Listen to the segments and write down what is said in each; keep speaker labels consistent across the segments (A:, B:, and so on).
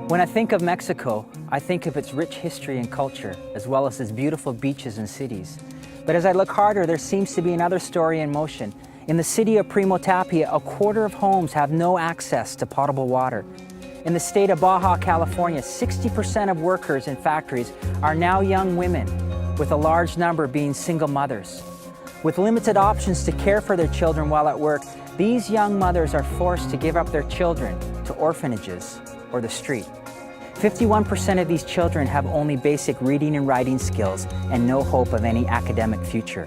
A: When I think of Mexico, I think of its rich history and culture, as well as its beautiful beaches and cities. But as I look harder, there seems to be another story in motion. In the city of Primo Tapia, a quarter of homes have no access to potable water. In the state of Baja California, 60% of workers in factories are now young women, with a large number being single mothers. With limited options to care for their children while at work, these young mothers are forced to give up their children to orphanages or the street. 51% of these children have only basic reading and writing skills and no hope of any academic future.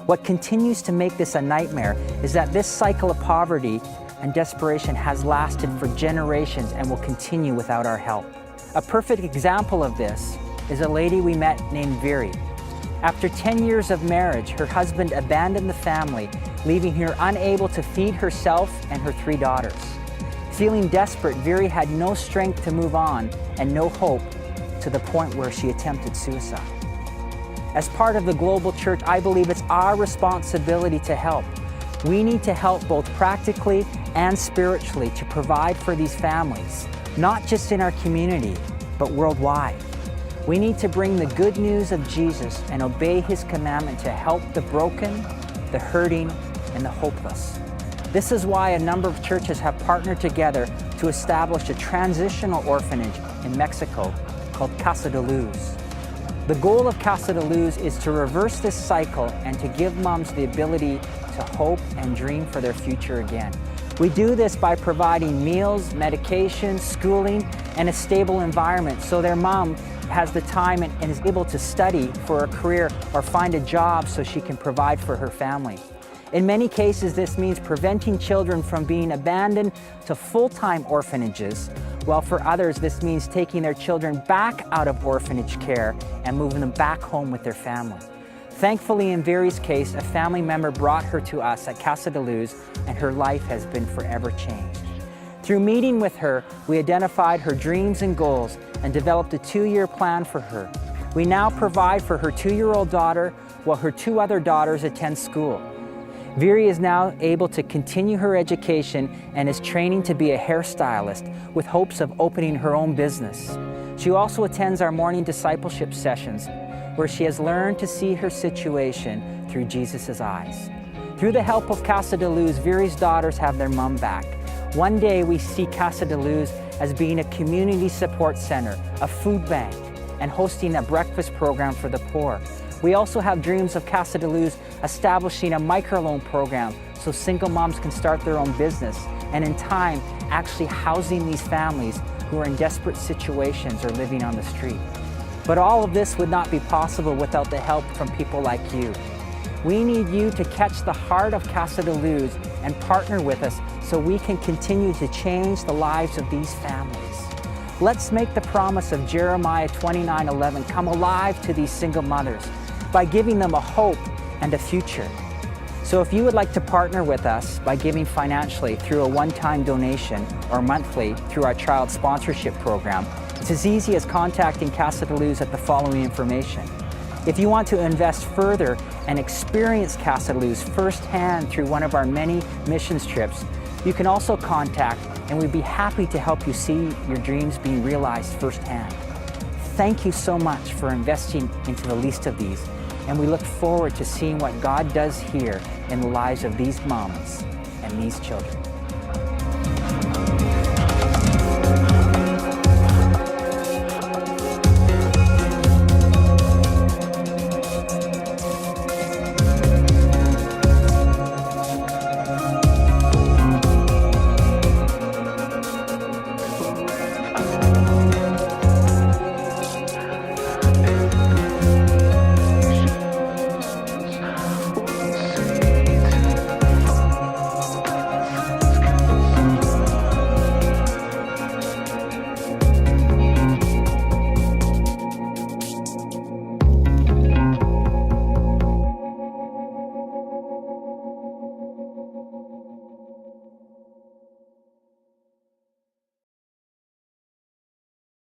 A: What continues to make this a nightmare is that this cycle of poverty and desperation has lasted for generations and will continue without our help. A perfect example of this is a lady we met named Viri. After 10 years of marriage, her husband abandoned the family, leaving her unable to feed herself and her 3 daughters. Feeling desperate, Viri had no strength to move on and no hope, to the point where she attempted suicide. As part of the global church, I believe it's our responsibility to help. We need to help both practically and spiritually to provide for these families, not just in our community, but worldwide. We need to bring the good news of Jesus and obey His commandment to help the broken, the hurting, and the hopeless. This is why a number of churches have partnered together to establish a transitional orphanage in Mexico called Casa De Luz. The goal of Casa De Luz is to reverse this cycle and to give moms the ability to hope and dream for their future again. We do this by providing meals, medication, schooling, and a stable environment so their mom has the time and is able to study for a career or find a job so she can provide for her family. In many cases, this means preventing children from being abandoned to full-time orphanages, while for others, this means taking their children back out of orphanage care and moving them back home with their family. Thankfully, in Viri's case, a family member brought her to us at Casa De Luz, and her life has been forever changed. Through meeting with her, we identified her dreams and goals and developed a 2-year plan for her. We now provide for her 2-year-old daughter while her 2 other daughters attend school. Viri is now able to continue her education and is training to be a hairstylist with hopes of opening her own business. She also attends our morning discipleship sessions, where she has learned to see her situation through Jesus' eyes. Through the help of Casa De Luz, Viri's daughters have their mom back. One day we see Casa De Luz as being a community support center, a food bank, and hosting a breakfast program for the poor. We also have dreams of Casa De Luz establishing a microloan program so single moms can start their own business, and in time, actually housing these families who are in desperate situations or living on the street. But all of this would not be possible without the help from people like you. We need you to catch the heart of Casa De Luz and partner with us so we can continue to change the lives of these families. Let's make the promise of Jeremiah 29:11 come alive to these single mothers by giving them a hope and a future. So if you would like to partner with us by giving financially through a one-time donation or monthly through our child sponsorship program, it's as easy as contacting Casa De Luz at the following information. If you want to invest further and experience Casa De Luz firsthand through one of our many missions trips, you can also contact, and we'd be happy to help you see your dreams being realized firsthand. Thank you so much for investing into the least of these, and we look forward to seeing what God does here in the lives of these moms and these children.